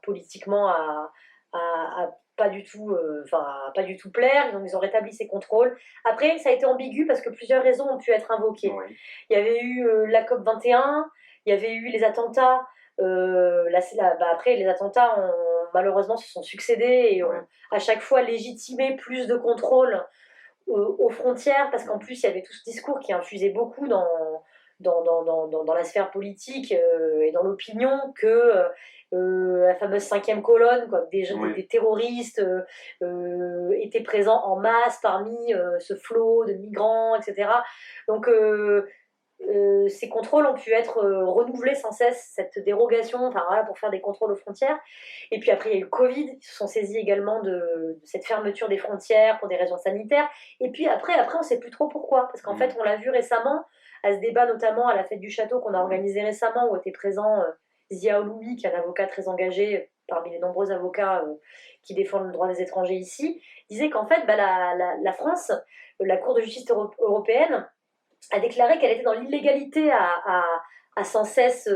politiquement à pas du tout plaire, donc ils ont rétabli ces contrôles. Après, ça a été ambigu parce que plusieurs raisons ont pu être invoquées. Il y avait eu la COP21, il y avait eu les attentats. Après, les attentats malheureusement se sont succédés et ont Ouais. à chaque fois légitimé plus de contrôle aux frontières, parce qu'en plus il y avait tout ce discours qui infusait beaucoup dans la sphère politique et dans l'opinion que la fameuse cinquième colonne, quoi, Oui. des terroristes étaient présents en masse parmi ce flot de migrants, etc. Donc ces contrôles ont pu être renouvelés sans cesse, cette dérogation, enfin voilà, pour faire des contrôles aux frontières. Et puis après, il y a eu le Covid, ils se sont saisis également de cette fermeture des frontières pour des raisons sanitaires. Et puis après on ne sait plus trop pourquoi, parce qu'en fait, on l'a vu récemment, à ce débat notamment à la fête du château qu'on a organisé récemment, où était présent Zia Oloumi, qui est un avocat très engagé parmi les nombreux avocats qui défendent le droit des étrangers ici, disait qu'en fait, la France, la Cour de justice européenne, a déclaré qu'elle était dans l'illégalité à sans cesse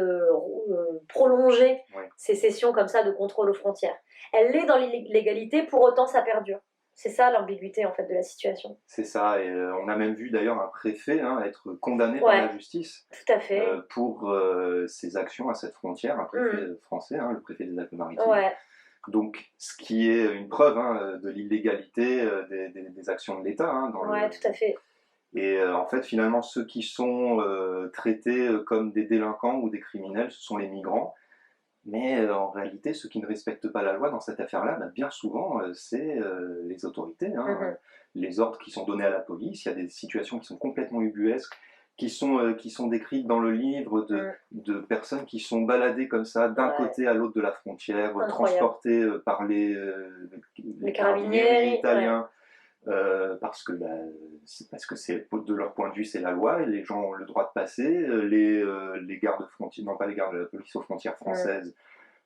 prolonger ces sessions comme ça de contrôle aux frontières. Elle est dans l'illégalité, pour autant ça perdure. C'est ça l'ambiguïté en fait de la situation. C'est ça, et on a même vu d'ailleurs un préfet être condamné par la justice tout à fait. Pour ses actions à cette frontière, un préfet français, le préfet des Alpes-Maritimes. Ouais. Donc, ce qui est une preuve de l'illégalité des actions de l'État. Tout à fait. Et en fait, finalement, ceux qui sont traités comme des délinquants ou des criminels, ce sont les migrants. Mais en réalité, ceux qui ne respectent pas la loi dans cette affaire-là, bien souvent, c'est les autorités. Les ordres qui sont donnés à la police. Il y a des situations qui sont complètement ubuesques, qui sont décrites dans le livre de personnes qui sont baladées comme ça, d'un côté à l'autre de la frontière, transportées par les carabinieri italiens. Parce que de leur point de vue c'est la loi et les gens ont le droit de passer, les gardes-frontières, non pas les gardes de la police aux frontières françaises,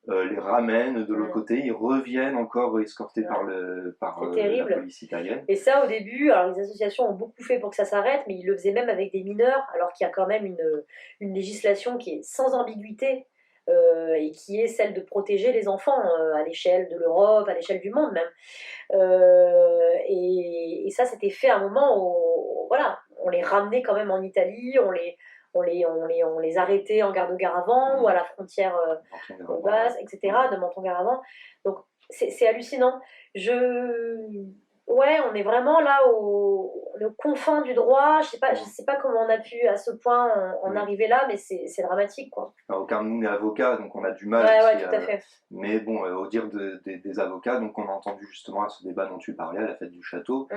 les ramènent de l'autre côté, ils reviennent encore escortés par la police italienne. Et ça au début, alors les associations ont beaucoup fait pour que ça s'arrête, mais ils le faisaient même avec des mineurs, alors qu'il y a quand même une législation qui est sans ambiguïté. Et qui est celle de protéger les enfants à l'échelle de l'Europe, à l'échelle du monde même. Et ça, c'était fait à un moment où, voilà, on les ramenait quand même en Italie, on les arrêtait en gare de Garavan ou à la frontière basse, etc., de Menton-Garavan. Donc, c'est hallucinant. Ouais, on est vraiment là au confin du droit. Je sais pas comment on a pu à ce point en arriver là, mais c'est dramatique, quoi. Alors, aucun de nous n'est avocat, donc on a du mal. Ouais, tout à fait. Mais bon, au dire des avocats, donc on a entendu justement à ce débat dont tu parlais, à la fête du château,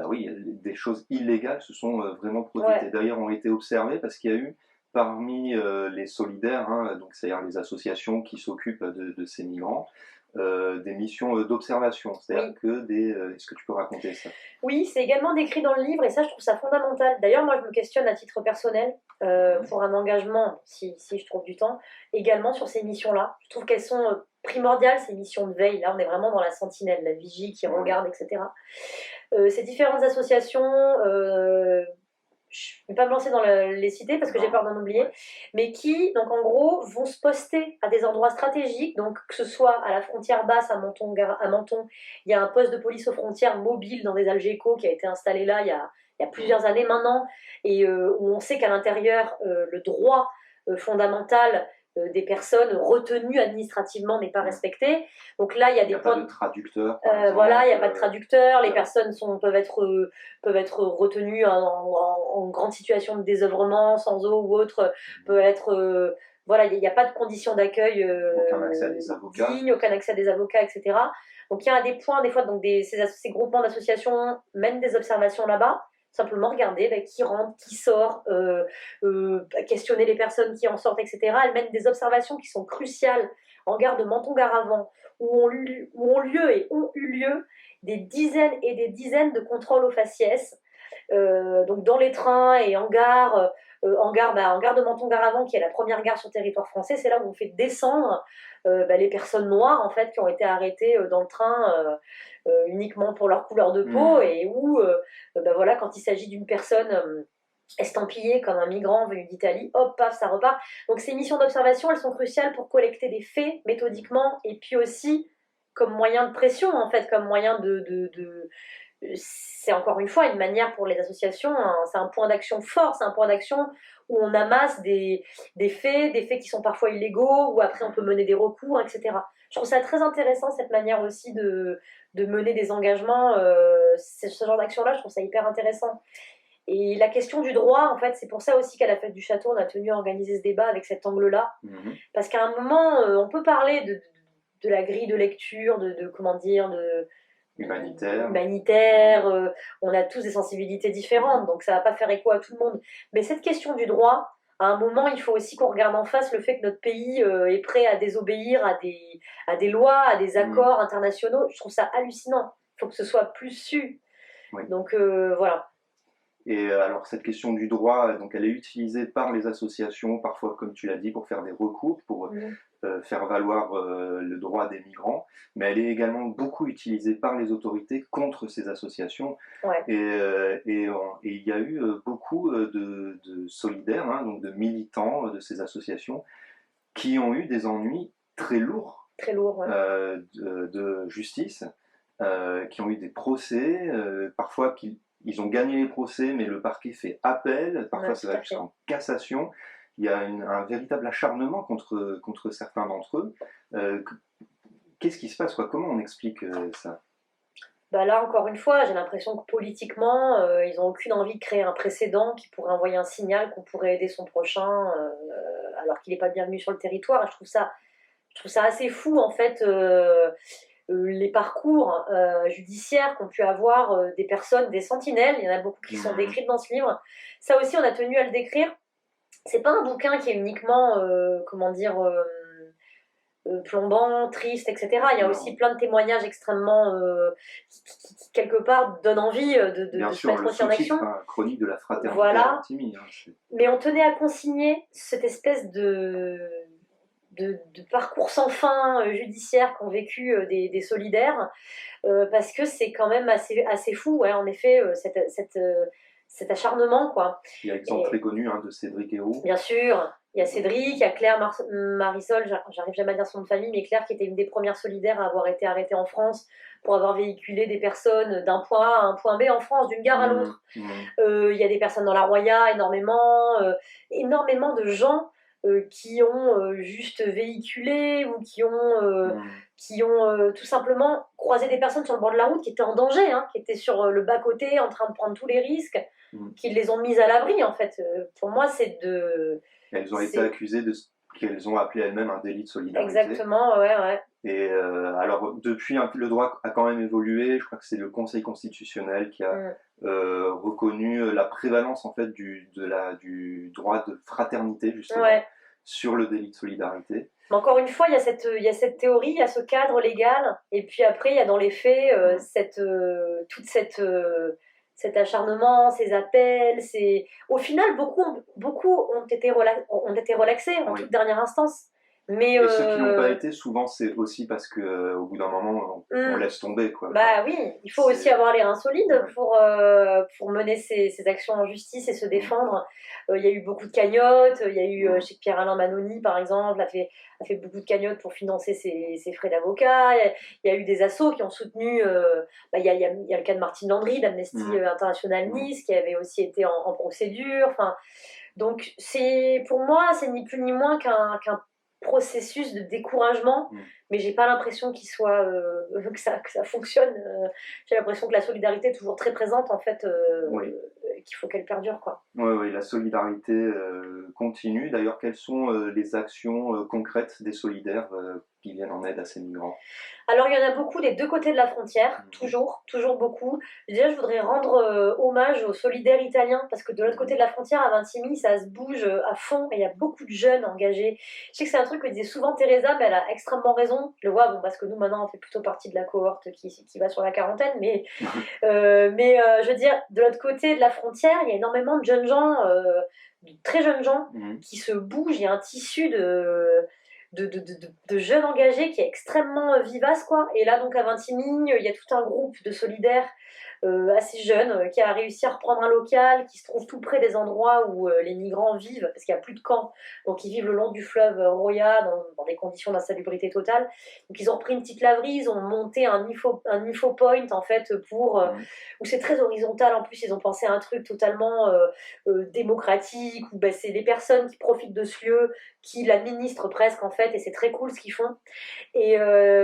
oui, des choses illégales se sont vraiment produites. Et d'ailleurs ont été observées parce qu'il y a eu parmi les solidaires, donc c'est-à-dire les associations qui s'occupent de ces migrants, des missions d'observation. C'est-à-dire que est-ce que tu peux raconter ça? Oui, c'est également décrit dans le livre et ça, je trouve ça fondamental. D'ailleurs, moi, je me questionne à titre personnel pour un engagement, si je trouve du temps, également sur ces missions-là. Je trouve qu'elles sont primordiales, ces missions de veille. Là, on est vraiment dans la sentinelle, la vigie qui regarde, etc. Ces différentes associations... je ne vais pas me lancer dans les cités parce que j'ai peur d'en oublier, mais qui, donc en gros, vont se poster à des endroits stratégiques, donc que ce soit à la frontière basse à Menton, il y a un poste de police aux frontières mobile dans des Algeco qui a été installé là il y a plusieurs années maintenant, et où on sait qu'à l'intérieur, le droit fondamental des personnes retenues administrativement n'est pas respecté. Donc là, il y a des points... Il n'y a pas de traducteur. Voilà, il n'y a pas de traducteur. Les personnes peuvent être retenues en grande situation de désœuvrement, sans eau ou autre. Peuvent être... voilà, il n'y a pas de conditions d'accueil aucun accès à des avocats. Dignes, aucun accès à des avocats, etc. Donc il y a des points, des fois, donc ces groupements d'associations mènent des observations là-bas. Simplement regarder qui rentre, qui sort, questionner les personnes qui en sortent, etc. Elles mènent des observations qui sont cruciales en gare de Menton-Garavan, où ont eu lieu des dizaines et des dizaines de contrôles aux faciès, donc dans les trains et en gare, en gare de Menton-Garavan, qui est la première gare sur le territoire français. C'est là où on fait descendre les personnes noires en fait qui ont été arrêtées dans le train uniquement pour leur couleur de peau, et où voilà, quand il s'agit d'une personne estampillée comme un migrant venu d'Italie, hop, paf, ça repart. Donc ces missions d'observation, elles sont cruciales pour collecter des faits méthodiquement, et puis aussi comme moyen de pression en fait, comme moyen c'est encore une fois une manière pour les associations, c'est un point d'action fort, c'est un point d'action où on amasse des faits qui sont parfois illégaux, où après on peut mener des recours, etc. Je trouve ça très intéressant, cette manière aussi de mener des engagements. Ce genre d'action-là, je trouve ça hyper intéressant. Et la question du droit, en fait, c'est pour ça aussi qu'à la fête du château, on a tenu à organiser ce débat avec cet angle-là. Parce qu'à un moment, on peut parler de la grille de lecture, comment dire, humanitaire, on a tous des sensibilités différentes, donc ça va pas faire écho à tout le monde. Mais cette question du droit, à un moment, il faut aussi qu'on regarde en face le fait que notre pays est prêt à désobéir à des lois, à des accords internationaux. Je trouve ça hallucinant. Il faut que ce soit plus su. Oui. Donc voilà. Et alors cette question du droit, donc elle est utilisée par les associations, parfois comme tu l'as dit, pour faire des recours, pour faire valoir le droit des migrants, mais elle est également beaucoup utilisée par les autorités contre ces associations. Ouais. Et il y a eu beaucoup de solidaires, hein, donc de militants de ces associations, qui ont eu des ennuis très lourds, ouais. de justice, qui ont eu des procès, parfois ils ont gagné les procès, mais le parquet fait appel, parfois ça va jusqu'en cassation. Il y a un véritable acharnement contre certains d'entre eux. Qu'est-ce qui se passe, quoi? Comment on explique ça? Bah là, encore une fois, j'ai l'impression que politiquement, ils n'ont aucune envie de créer un précédent qui pourrait envoyer un signal qu'on pourrait aider son prochain alors qu'il n'est pas bienvenu sur le territoire. Et je trouve ça assez fou, en fait, les parcours judiciaires qu'ont pu avoir des personnes, des sentinelles. Il y en a beaucoup qui sont décrites dans ce livre. Ça aussi, on a tenu à le décrire. C'est pas un bouquin qui est uniquement, plombant, triste, etc. Il y a aussi plein de témoignages extrêmement, qui, quelque part, donnent envie de se mettre aussi en action. Chronique de la fraternité. Voilà. Mais on tenait à consigner cette espèce de parcours sans fin judiciaire qu'ont vécu des solidaires, parce que c'est quand même assez fou, ouais, en effet, cet acharnement, quoi. Il y a l'exemple très connu de Cédric Héroux. Bien sûr. Il y a Cédric, il y a Claire Marisol, j'arrive jamais à dire son nom de famille, mais Claire qui était une des premières solidaires à avoir été arrêtée en France pour avoir véhiculé des personnes d'un point A à un point B en France, d'une gare à l'autre. Il y a des personnes dans la Roya, énormément de gens qui ont juste véhiculé ou qui ont tout simplement croisé des personnes sur le bord de la route qui étaient en danger, qui étaient sur le bas-côté en train de prendre tous les risques, qui les ont mises à l'abri, en fait. Pour moi, c'est de... Elles ont été accusées de ce qu'elles ont appelé elles-mêmes un délit de solidarité. Exactement, ouais. Et alors, depuis, le droit a quand même évolué. Je crois que c'est le Conseil constitutionnel qui a reconnu la prévalence, en fait, du droit de fraternité, justement, sur le délit de solidarité. Mais encore une fois, il y a cette théorie, il y a ce cadre légal, et puis après, il y a dans les faits cet acharnement, ces appels, au final, beaucoup ont été relaxés en toute dernière instance. Mais et ceux qui n'ont pas été, souvent, c'est aussi parce qu'au bout d'un moment, on laisse tomber, quoi. Bah oui, il faut aussi avoir les reins solides pour mener ces actions en justice et se défendre. Il y a eu beaucoup de cagnottes, il y a eu, je sais que Pierre-Alain Manoni, par exemple, a fait beaucoup de cagnottes pour financer ses frais d'avocat. Il y a eu des assos qui ont soutenu, il y a le cas de Martine Landry, d'Amnesty International Nice, qui avait aussi été en procédure. Enfin, donc, pour moi, c'est ni plus ni moins qu'un processus de découragement, mais j'ai pas l'impression que ça fonctionne. J'ai l'impression que la solidarité est toujours très présente, en fait, qu'il faut qu'elle perdure, quoi. Oui, la solidarité continue. D'ailleurs, quelles sont les actions concrètes des solidaires qui viennent en aide à ces migrants? Alors, il y en a beaucoup des deux côtés de la frontière, toujours beaucoup. Déjà, je voudrais rendre hommage aux solidaires italiens, parce que de l'autre côté de la frontière, à Vintimille, ça se bouge à fond, et il y a beaucoup de jeunes engagés. Je sais que c'est un truc que disait souvent Teresa, mais elle a extrêmement raison. Je le vois, parce que nous, maintenant, on fait plutôt partie de la cohorte qui va sur la quarantaine, mais je veux dire, de l'autre côté de la frontière, il y a énormément de jeunes gens, de très jeunes gens, qui se bougent. Il y a un tissu de jeunes engagés qui est extrêmement vivace, quoi. Et là, donc, à Vintimille, il y a tout un groupe de solidaires assez jeunes qui a réussi à reprendre un local qui se trouve tout près des endroits où les migrants vivent, parce qu'il n'y a plus de camps. Donc, ils vivent le long du fleuve Roya dans des conditions d'insalubrité totale. Donc, ils ont repris une petite laverie, ils ont monté un info point, en fait, où c'est très horizontal. En plus, ils ont pensé à un truc totalement démocratique, où c'est les personnes qui profitent de ce lieu qui l'administrent presque, en fait, fait, et c'est très cool ce qu'ils font. Et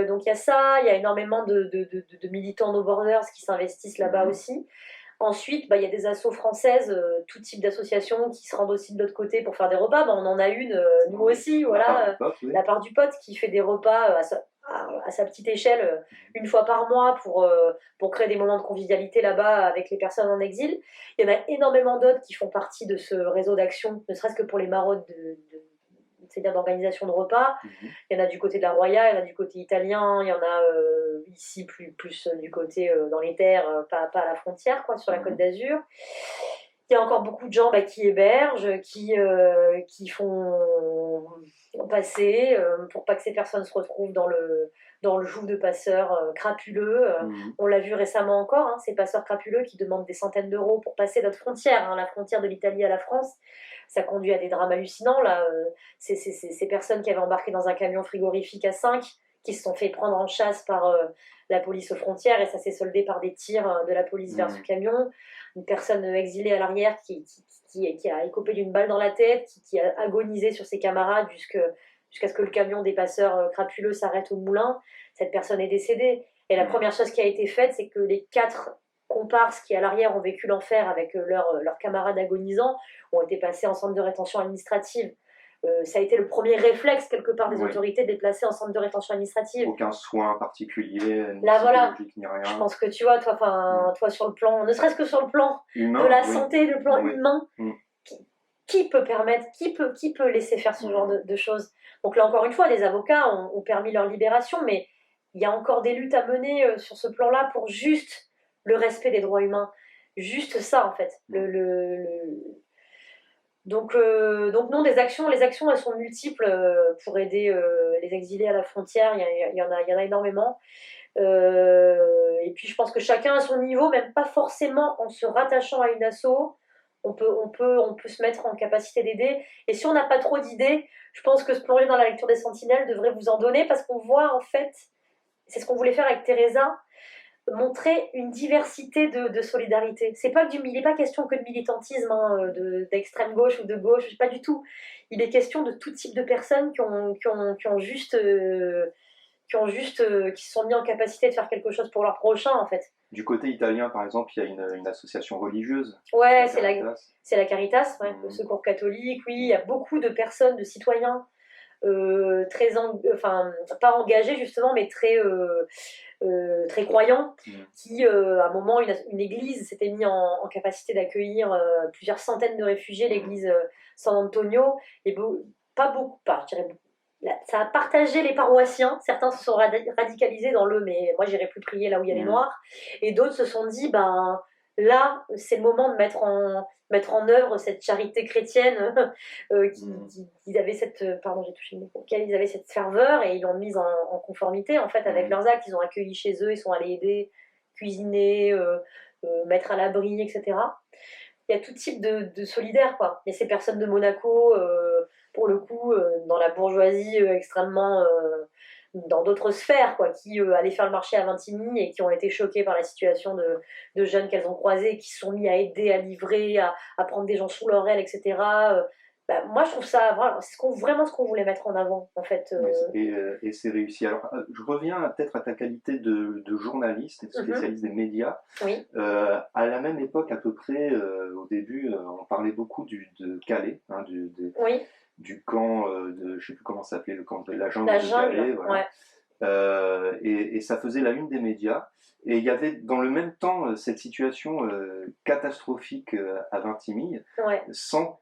donc il y a ça, il y a énormément de militants No Borders qui s'investissent là-bas aussi. Ensuite, bah, il y a des assos françaises, tout type d'associations qui se rendent aussi de l'autre côté pour faire des repas. Bah, on en a une, nous aussi, voilà, la part du pote qui fait des repas à sa petite échelle une fois par mois pour créer des moments de convivialité là-bas avec les personnes en exil. Il y en a énormément d'autres qui font partie de ce réseau d'action, ne serait-ce que pour les maraudes c'est-à-dire d'organisation de repas. Il y en a du côté de la Roya, il y en a du côté italien, il y en a ici plus du côté dans les terres, pas à la frontière, quoi, sur la Côte d'Azur. Il y a encore beaucoup de gens qui hébergent, qui font passer pour pas que ces personnes se retrouvent dans le joug de passeurs crapuleux. On l'a vu récemment encore, hein, ces passeurs crapuleux qui demandent des centaines d'euros pour passer notre frontière, hein, la frontière de l'Italie à la France. Ça conduit à des drames hallucinants. Là, ces personnes qui avaient embarqué dans un camion frigorifique à 5, qui se sont fait prendre en chasse par la police aux frontières, et ça s'est soldé par des tirs de la police vers ce camion. Une personne exilée à l'arrière qui a écopé d'une balle dans la tête, qui a agonisé sur ses camarades jusqu'à ce que le camion des passeurs crapuleux s'arrête au moulin. Cette personne est décédée. Et la première chose qui a été faite, c'est que les 4 comparses qui à l'arrière ont vécu l'enfer avec leurs camarades agonisants ont été passés en centre de rétention administrative. Ça a été le premier réflexe quelque part des autorités de les placer en centre de rétention administrative. Aucun soin particulier, ni là voilà, ni rien. Je pense que tu vois, toi sur le plan, ne serait-ce que sur le plan humain, de la santé, le plan humain, qui peut permettre, qui peut laisser faire ce genre de choses. Donc là encore une fois, les avocats ont permis leur libération, mais il y a encore des luttes à mener sur ce plan-là pour juste le respect des droits humains, juste ça en fait. Donc non, les actions elles sont multiples pour aider les exilés à la frontière, il y en a énormément. Et puis je pense que chacun à son niveau, même pas forcément en se rattachant à une asso, on peut se mettre en capacité d'aider. Et si on n'a pas trop d'idées, je pense que se plonger dans la lecture des Sentinelles devrait vous en donner, parce qu'on voit en fait, c'est ce qu'on voulait faire avec Teresa, montrer une diversité de solidarité. Il n'est pas question que de militantisme, hein, d'extrême gauche ou de gauche, pas du tout. Il est question de tout type de personnes qui se sont mis en capacité de faire quelque chose pour leur prochain, en fait. Du côté italien, par exemple, il y a une association religieuse. Ouais, c'est la Caritas, le Secours catholique, oui. Il y a beaucoup de personnes, de citoyens, pas engagés justement, mais très croyants, qui à un moment une église s'était mise en capacité d'accueillir plusieurs centaines de réfugiés, l'église San Antonio, et pas beaucoup, je dirais beaucoup. Ça a partagé les paroissiens. Certains se sont radicalisés dans mais moi j'irai plus prier là où il y a les noirs, et d'autres se sont dit là c'est le moment de mettre en œuvre cette charité chrétienne qu'ils avaient ils avaient cette ferveur, et ils l'ont mise en conformité en fait avec leurs actes. Ils ont accueilli chez eux, ils sont allés aider, cuisiner, mettre à l'abri, etc. Il y a tout type de solidaires, quoi. Il y a ces personnes de Monaco, pour le coup, dans la bourgeoisie extrêmement dans d'autres sphères, quoi, qui allaient faire le marché à Vintimille et qui ont été choqués par la situation de jeunes qu'elles ont croisés, qui se sont mis à aider, à livrer, à prendre des gens sous leur aile, etc. Moi, je trouve ça vraiment ce qu'on voulait mettre en avant, en fait. Et c'est réussi. Alors, je reviens peut-être à ta qualité de journaliste et de spécialiste des médias. Oui. À la même époque, à peu près, au début, on parlait beaucoup de Calais, hein, du camp je ne sais plus comment ça s'appelait, le camp de la jungle de Calais. Voilà. Ouais. Et ça faisait la une des médias. Et il y avait dans le même temps cette situation catastrophique à Vintimille, sans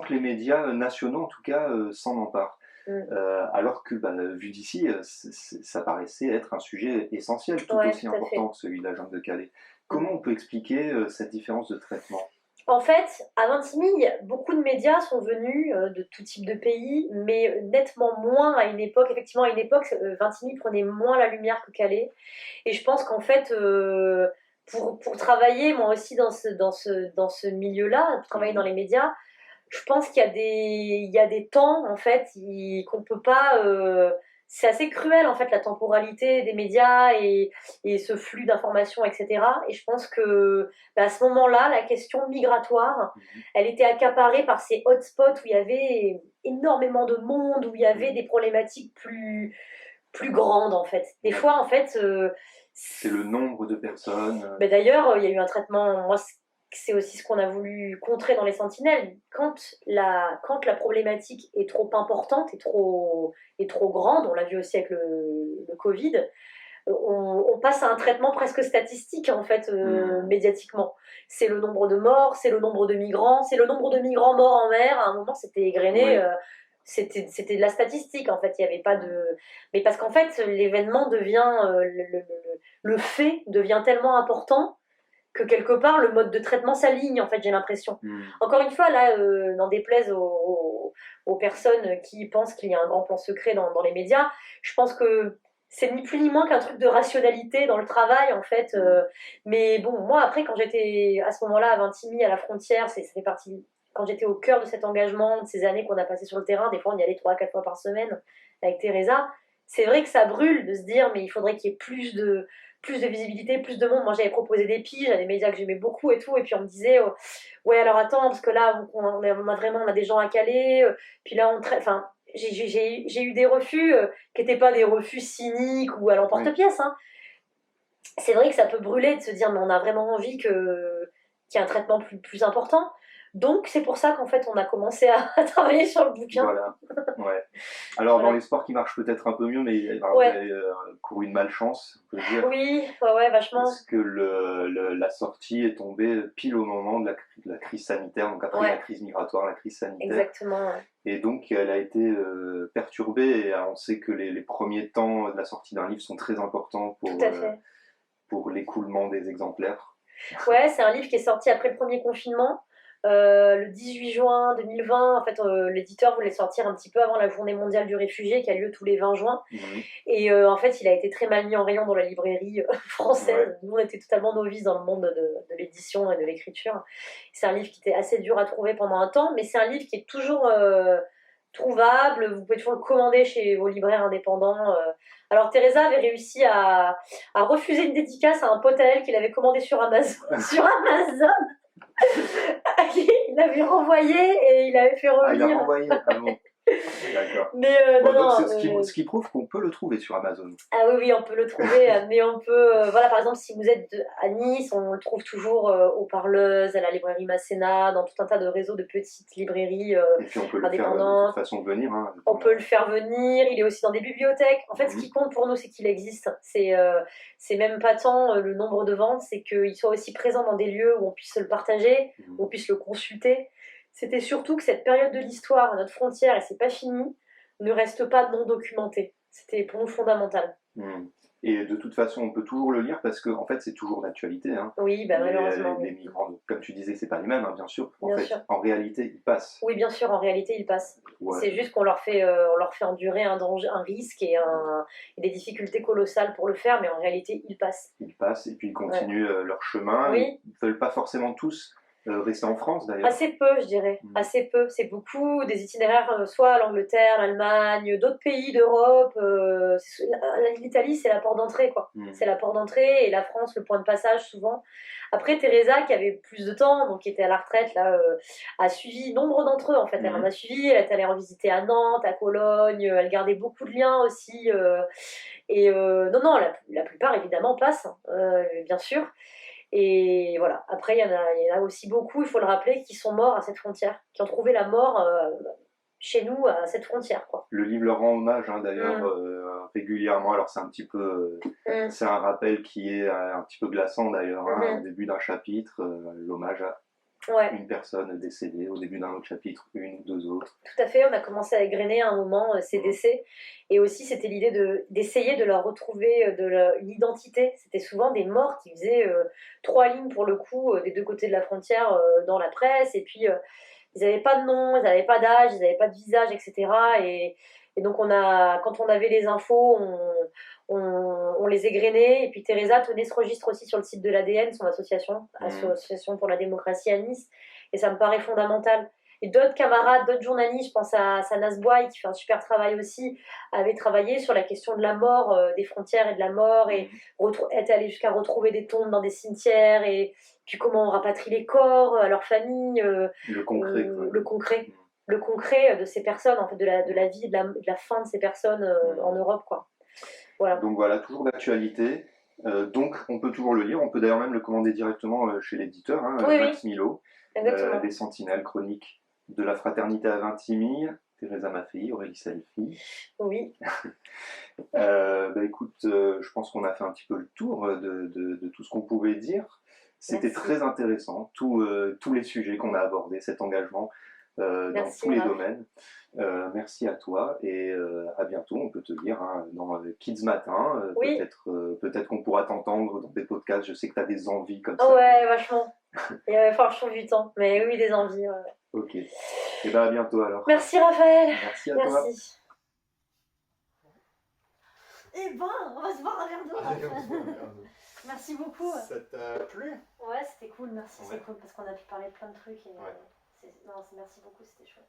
que les médias nationaux, en tout cas, s'en emparent. Alors que, vu d'ici, ça paraissait être un sujet essentiel, tout aussi important que celui de la jungle de Calais. Comment on peut expliquer cette différence de traitement ? En fait, à Vintimille, beaucoup de médias sont venus de tout type de pays, mais nettement moins à une époque. Effectivement, à une époque, Vintimille prenait moins la lumière que Calais. Et je pense qu'en fait, pour travailler, moi aussi, dans ce milieu-là, pour travailler dans les médias, je pense qu'il y a des temps, en fait, qu'on ne peut pas c'est assez cruel en fait la temporalité des médias et ce flux d'informations, etc. Et je pense que à ce moment-là, la question migratoire, elle était accaparée par ces hotspots où il y avait énormément de monde, où il y avait des problématiques plus grandes en fait. Des fois en fait, c'est le nombre de personnes. mais d'ailleurs, il y a eu un traitement. Moi, c'est aussi ce qu'on a voulu contrer dans les sentinelles. Quand la problématique est trop importante et trop grande, on l'a vu aussi avec le Covid, on passe à un traitement presque statistique en fait, médiatiquement. C'est le nombre de morts, c'est le nombre de migrants, c'est le nombre de migrants morts en mer. À un moment, c'était égrené. Oui. C'était de la statistique en fait, il n'y avait pas de. Mais parce qu'en fait, l'événement devient. Le fait devient tellement important que quelque part le mode de traitement s'aligne en fait, j'ai l'impression. Encore une fois, là, n'en déplaise aux personnes qui pensent qu'il y a un grand plan secret dans les médias, je pense que c'est ni plus ni moins qu'un truc de rationalité dans le travail en fait. Mais bon, moi après, quand j'étais à ce moment-là à Vintimille, à la frontière, ça fait partie. Quand j'étais au cœur de cet engagement, de ces années qu'on a passées sur le terrain, des fois on y allait 3 à 4 fois par semaine avec Teresa, c'est vrai que ça brûle de se dire mais il faudrait qu'il y ait plus de visibilité, plus de monde. Moi, j'avais proposé des piges à des médias que j'aimais beaucoup et tout. Et puis, on me disait, ouais, alors attends, parce que là, on a des gens à caler. Puis là, enfin, j'ai eu des refus qui n'étaient pas des refus cyniques ou à l'emporte-pièce. Hein. C'est vrai que ça peut brûler de se dire, mais on a vraiment envie qu'il y ait un traitement plus important. Donc, c'est pour ça qu'en fait, on a commencé à travailler sur le bouquin. Voilà, ouais. Alors, dans les sports qui marchent peut-être un peu mieux, mais vous avez couru une malchance, on peut dire. Oui, ouais, vachement. Parce que la sortie est tombée pile au moment de la crise sanitaire, donc après la crise migratoire, la crise sanitaire. Exactement. Ouais. Et donc, elle a été perturbée, et on sait que les premiers temps de la sortie d'un livre sont très importants pour l'écoulement des exemplaires. Ouais, c'est un livre qui est sorti après le premier confinement. Le 18 juin 2020, en fait, l'éditeur voulait sortir un petit peu avant la journée mondiale du réfugié qui a lieu tous les 20 juin. Et en fait, il a été très mal mis en rayon dans la librairie française. Ouais. Nous, on était totalement novices dans le monde de l'édition et de l'écriture. C'est un livre qui était assez dur à trouver pendant un temps, mais c'est un livre qui est toujours trouvable. Vous pouvez toujours le commander chez vos libraires indépendants. Alors, Teresa avait réussi à refuser une dédicace à un pote à elle qu'il avait commandé sur Amazon. Sur Amazon. Il l'avait renvoyé et il avait fait revenir. Ah, il a renvoyé, ah bon. D'accord. Mais ce qui prouve qu'on peut le trouver sur Amazon. Ah oui, on peut le trouver, mais on peut. Voilà, par exemple, si vous êtes à Nice, on le trouve toujours aux Parleuses, à la librairie Masséna, dans tout un tas de réseaux de petites librairies et puis on peut le faire de toute façon venir. Hein, on peut le faire venir, il est aussi dans des bibliothèques. En fait, ce qui compte pour nous, c'est qu'il existe. C'est même pas tant le nombre de ventes, c'est qu'il soit aussi présent dans des lieux où on puisse le partager, où on puisse le consulter. C'était surtout que cette période de l'histoire à notre frontière, et c'est pas fini, ne reste pas non documentée. C'était pour nous fondamental. Et de toute façon, on peut toujours le lire parce qu'en fait, c'est toujours d'actualité. Hein. Oui, malheureusement. Les migrants, comme tu disais, c'est pas les mêmes, hein, bien sûr. Bien sûr. En réalité, ils passent. Oui, bien sûr, en réalité, ils passent. Ouais. C'est juste qu'on leur fait endurer un danger, un risque et des difficultés colossales pour le faire, mais en réalité, ils passent. Ils passent et puis ils continuent leur chemin. Oui. Ils ne veulent pas forcément tous rester en France d'ailleurs. Assez peu, je dirais. Assez peu. C'est beaucoup des itinéraires, soit l'Angleterre, l'Allemagne, d'autres pays d'Europe. L'Italie, c'est la porte d'entrée, quoi. C'est la porte d'entrée et la France, le point de passage, souvent. Après, Teresa, qui avait plus de temps, donc qui était à la retraite, là, a suivi nombre d'entre eux, en fait. Elle en a suivi, elle est allée en visiter à Nantes, à Cologne, elle gardait beaucoup de liens aussi. Non, la plupart, évidemment, passent, bien sûr. Et voilà, après il y en a aussi beaucoup, il faut le rappeler, qui sont morts à cette frontière, qui ont trouvé la mort chez nous à cette frontière, quoi. Le livre leur rend hommage, hein, d'ailleurs, régulièrement. Alors c'est un petit peu, c'est un rappel qui est un petit peu glaçant d'ailleurs, hein, au début d'un chapitre, l'hommage à une personne décédée, au début d'un autre chapitre, une ou deux autres. Tout à fait, on a commencé à égrener à un moment ces décès, et aussi c'était l'idée d'essayer de leur retrouver une identité. C'était souvent des morts qui faisaient 3 lignes pour le coup, des deux côtés de la frontière dans la presse, et puis ils n'avaient pas de nom, ils n'avaient pas d'âge, ils n'avaient pas de visage, etc. Et donc quand on avait les infos, on les égrenait. Et puis Teresa tenait ce registre aussi sur le site de l'ADN, son association pour la démocratie à Nice. Et ça me paraît fondamental. Et d'autres camarades, d'autres journalistes, je pense à Sanas Boy qui fait un super travail aussi, avait travaillé sur la question de la mort, des frontières et de la mort, et est allé jusqu'à retrouver des tombes dans des cimetières, et puis comment on rapatrie les corps à leurs familles, Le concret, le concret de ces personnes, en fait, de la vie, de la fin de ces personnes en Europe, quoi. Voilà. Donc voilà, toujours d'actualité. Donc on peut toujours le lire, on peut d'ailleurs même le commander directement chez l'éditeur, hein, Oui, Max Milo, exactement. Les Sentinelles, chroniques de la fraternité à Vintimille, Teresa Maffei, Aurélie Salfi. Oui. Écoute, je pense qu'on a fait un petit peu le tour de tout ce qu'on pouvait dire. C'était très intéressant, tous les sujets qu'on a abordés, cet engagement dans tous les domaines. Merci à toi et à bientôt. On peut te lire dans Kids Matin. Oui. Peut-être qu'on pourra t'entendre dans des podcasts. Je sais que tu as des envies comme ça. Ouais, vachement. Il va falloir changer du temps. Mais oui, des envies. Ouais. Ok. Et à bientôt alors. Merci Raphaël. Merci à toi. Eh ben, on va se boire un verre d'eau. Merci beaucoup. Ça t'a plu? Ouais, c'était cool, merci, c'est cool parce qu'on a pu parler de plein de trucs. Et, merci beaucoup, c'était chouette.